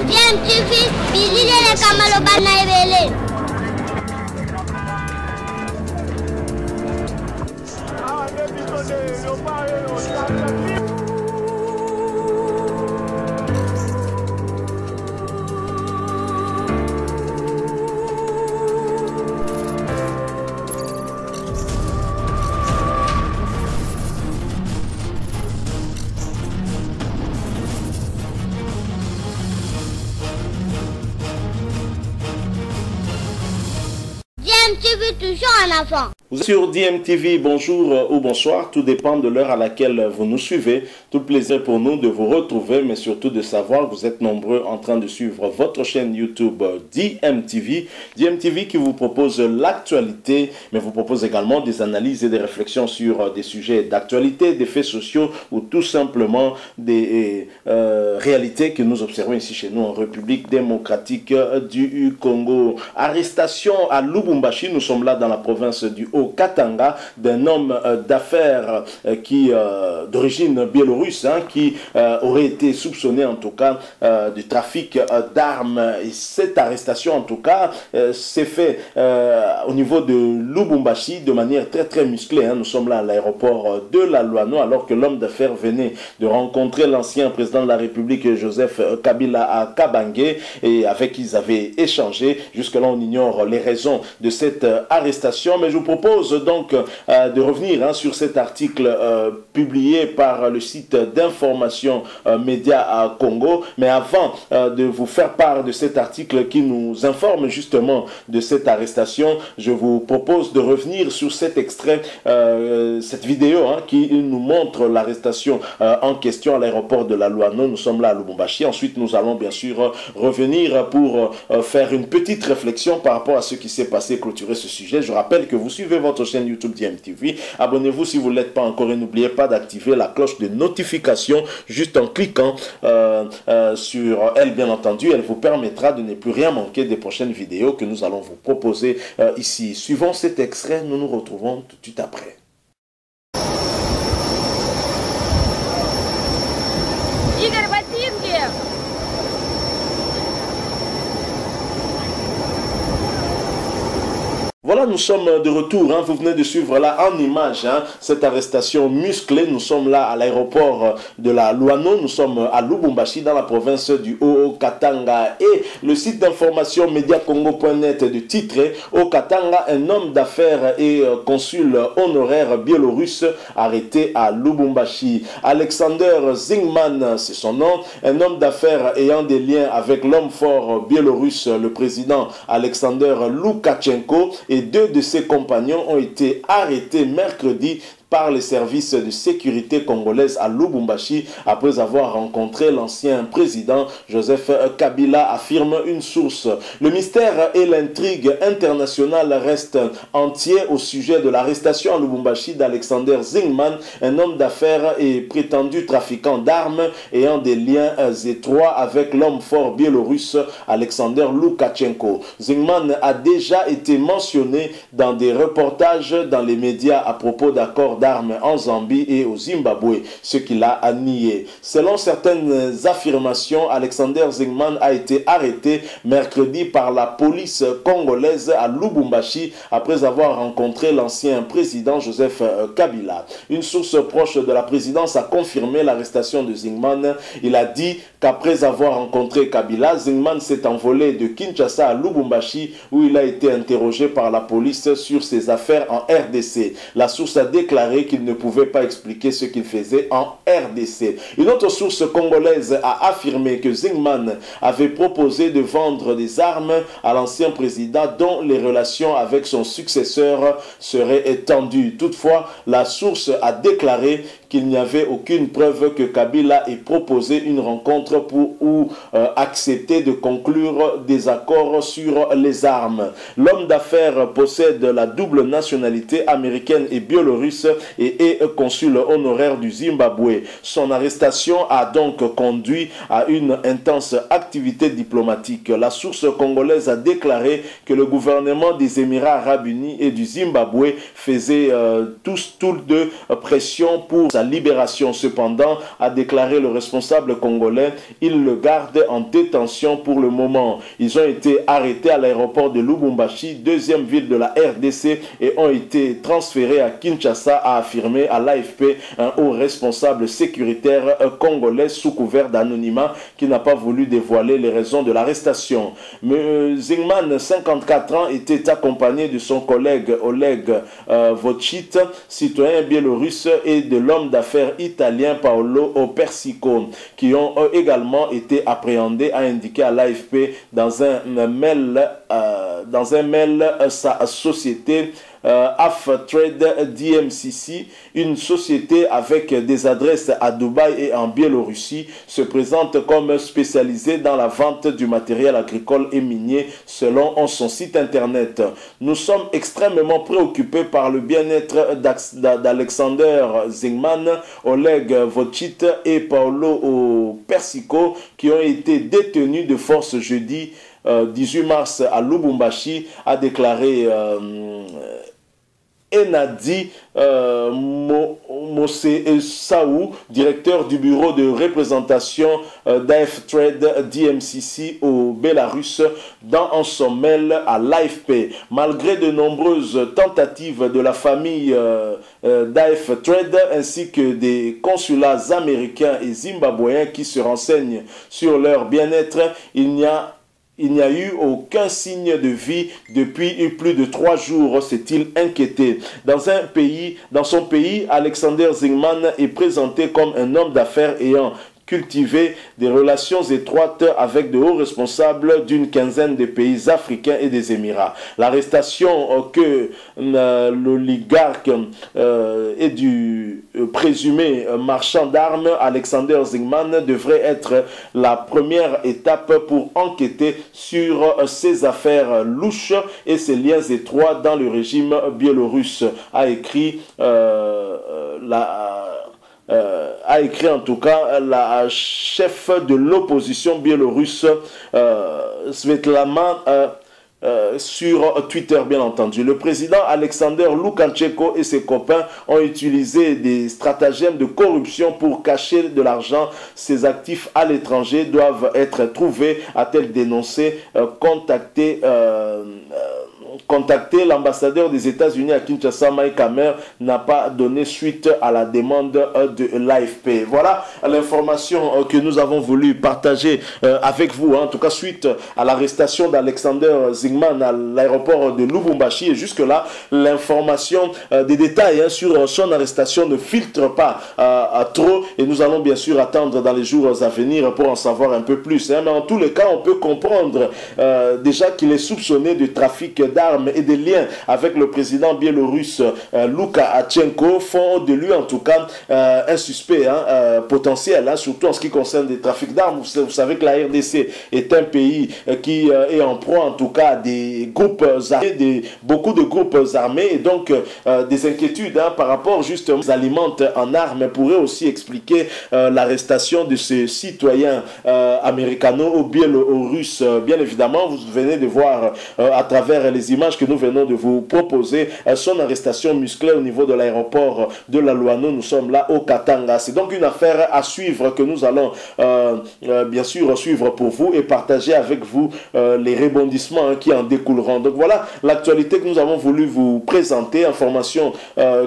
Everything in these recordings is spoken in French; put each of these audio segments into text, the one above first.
DMTV, bilile kamalo bana ebele. DMTV toujours en avant. Vous êtes sur DMTV, bonjour ou bonsoir, tout dépend de l'heure à laquelle vous nous suivez. Tout plaisir pour nous de vous retrouver, mais surtout de savoir que vous êtes nombreux en train de suivre votre chaîne YouTube DMTV. DMTV qui vous propose l'actualité, mais vous propose également des analyses et des réflexions sur des sujets d'actualité, des faits sociaux ou tout simplement des réalités que nous observons ici chez nous en République démocratique du Congo. Arrestation à Lubumbashi, nous sommes là dans la province du Haut-Katanga d'un homme d'affaires qui d'origine biélorusse qui aurait été soupçonné en tout cas du trafic d'armes. Et cette arrestation en tout cas s'est fait au niveau de Lubumbashi de manière très musclée. Nous sommes là à l'aéroport de la Luano alors que l'homme d'affaires venait de rencontrer l'ancien président de la République Joseph Kabila à Kabangé et avec qui ils avaient échangé. Jusque-là on ignore les raisons de cette arrestation, mais je vous propose donc de revenir sur cet article publié par le site d'information Média à Congo. Mais avant de vous faire part de cet article qui nous informe justement de cette arrestation, je vous propose de revenir sur cet extrait, cette vidéo qui nous montre l'arrestation en question à l'aéroport de la Luano. Nous sommes là à Lubumbashi. Ensuite, nous allons bien sûr revenir pour faire une petite réflexion par rapport à ce qui s'est passé, clôturer ce sujet. Je rappelle que vous suivez votre chaîne YouTube DMTV. Abonnez-vous si vous ne l'êtes pas encore et n'oubliez pas d'activer la cloche de notification juste en cliquant sur elle, bien entendu. Elle vous permettra de ne plus rien manquer des prochaines vidéos que nous allons vous proposer ici. Suivant cet extrait, nous nous retrouvons tout de suite après. Voilà, nous sommes de retour. Vous venez de suivre là en image cette arrestation musclée. Nous sommes là à l'aéroport de la Luano. Nous sommes à Lubumbashi dans la province du Haut-Katanga. Et le site d'information mediacongo.net de titre Haut-Katanga, un homme d'affaires et consul honoraire biélorusse arrêté à Lubumbashi. Alexander Zingman, c'est son nom. Un homme d'affaires ayant des liens avec l'homme fort biélorusse, le président Alexander Loukachenko, et deux de ses compagnons ont été arrêtés mercredi par les services de sécurité congolaises à Lubumbashi après avoir rencontré l'ancien président Joseph Kabila, affirme une source. Le mystère et l'intrigue internationale restent entiers au sujet de l'arrestation à Lubumbashi d'Alexander Zingman, un homme d'affaires et prétendu trafiquant d'armes ayant des liens étroits avec l'homme fort biélorusse Alexander Loukachenko. Zingman a déjà été mentionné dans des reportages dans les médias à propos d'accords d'armes en Zambie et au Zimbabwe, ce qu'il a nié. Selon certaines affirmations, Alexander Zingman a été arrêté mercredi par la police congolaise à Lubumbashi après avoir rencontré l'ancien président Joseph Kabila. Une source proche de la présidence a confirmé l'arrestation de Zingman. Il a dit qu'après avoir rencontré Kabila, Zingman s'est envolé de Kinshasa à Lubumbashi où il a été interrogé par la police sur ses affaires en RDC. La source a déclaré qu'il ne pouvait pas expliquer ce qu'il faisait en RDC. Une autre source congolaise a affirmé que Zingman avait proposé de vendre des armes à l'ancien président dont les relations avec son successeur seraient étendues. Toutefois, la source a déclaré qu'il n'y avait aucune preuve que Kabila ait proposé une rencontre pour accepter de conclure des accords sur les armes. L'homme d'affaires possède la double nationalité américaine et biélorusse et est consul honoraire du Zimbabwe. Son arrestation a donc conduit à une intense activité diplomatique. La source congolaise a déclaré que le gouvernement des Émirats arabes unis et du Zimbabwe faisait tous deux pression pour sa libération. Cependant, a déclaré le responsable congolais, il le garde en détention pour le moment. Ils ont été arrêtés à l'aéroport de Lubumbashi, deuxième ville de la RDC, et ont été transférés à Kinshasa, a affirmé à l'AFP un haut responsable sécuritaire congolais sous couvert d'anonymat qui n'a pas voulu dévoiler les raisons de l'arrestation. Mais Zingman, 54 ans, était accompagné de son collègue Oleg Votchit, citoyen biélorusse, et de l'homme d'affaires italien Paolo Persico, qui ont également été appréhendés, a indiqué à l'AFP dans un mail sa société AFTrade DMCC, une société avec des adresses à Dubaï et en Biélorussie, se présente comme spécialisée dans la vente du matériel agricole et minier selon son site internet. Nous sommes extrêmement préoccupés par le bien-être d'Alexander Zingman, Oleg Votchit et Paolo Persico qui ont été détenus de force jeudi 18 mars à Lubumbashi, a déclaré Enadi Saou, directeur du bureau de représentation d'AFTrade DMCC au Bélarus, dans son mail à l'AFP. Malgré de nombreuses tentatives de la famille d'AFTrade ainsi que des consulats américains et zimbabwéens qui se renseignent sur leur bien-être, il n'y a eu aucun signe de vie depuis plus de 3 jours, s'est-il inquiété. Dans son pays, Alexander Zingman est présenté comme un homme d'affaires ayant cultiver des relations étroites avec de hauts responsables d'une quinzaine de pays africains et des Émirats. L'arrestation que l'oligarque et du présumé marchand d'armes Alexander Zingman devrait être la première étape pour enquêter sur ses affaires louches et ses liens étroits dans le régime biélorusse, a écrit en tout cas la chef de l'opposition biélorusse Svetlana sur Twitter, bien entendu. Le président Alexander Loukachenko et ses copains ont utilisé des stratagèmes de corruption pour cacher de l'argent. Ses actifs à l'étranger doivent être trouvés, a-t-elle dénoncé. Contacté, l'ambassadeur des États-Unis à Kinshasa, Mike Hammer, n'a pas donné suite à la demande de l'AFP. Voilà l'information que nous avons voulu partager avec vous, en tout cas suite à l'arrestation d'Alexander Zingman à l'aéroport de Lubumbashi. Et jusque-là, l'information des détails sur son arrestation ne filtre pas trop. Et nous allons bien sûr attendre dans les jours à venir pour en savoir un peu plus. Mais en tous les cas, on peut comprendre déjà qu'il est soupçonné de trafic d'armes et des liens avec le président biélorusse Loukachenko font de lui en tout cas un suspect potentiel, surtout en ce qui concerne des trafics d'armes. Vous savez que la RDC est un pays qui est en proie en tout cas à des groupes armés, beaucoup de groupes armés, et donc des inquiétudes par rapport justement aux aliments en armes pourraient aussi expliquer l'arrestation de ce citoyen américano-biélorusse. Bien évidemment, vous venez de voir à travers les images que nous venons de vous proposer son arrestation musclée au niveau de l'aéroport de la Luano. Nous sommes là au Katanga. C'est donc une affaire à suivre que nous allons bien sûr suivre pour vous et partager avec vous les rebondissements qui en découleront. Donc voilà l'actualité que nous avons voulu vous présenter, information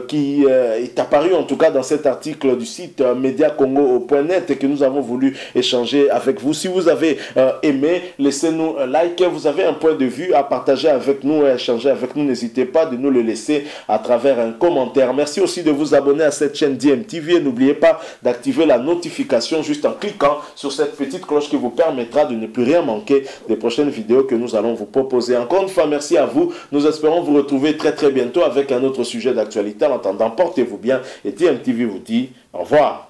qui est apparue en tout cas dans cet article du site mediacongo.net et que nous avons voulu échanger avec vous. Si vous avez aimé, laissez-nous un like. Vous avez un point de vue à partager avec nous et échanger avec nous, n'hésitez pas de nous le laisser à travers un commentaire. Merci aussi de vous abonner à cette chaîne DMTV et n'oubliez pas d'activer la notification juste en cliquant sur cette petite cloche qui vous permettra de ne plus rien manquer des prochaines vidéos que nous allons vous proposer. Encore une fois, merci à vous. Nous espérons vous retrouver très bientôt avec un autre sujet d'actualité. En attendant, portez-vous bien et DMTV vous dit au revoir.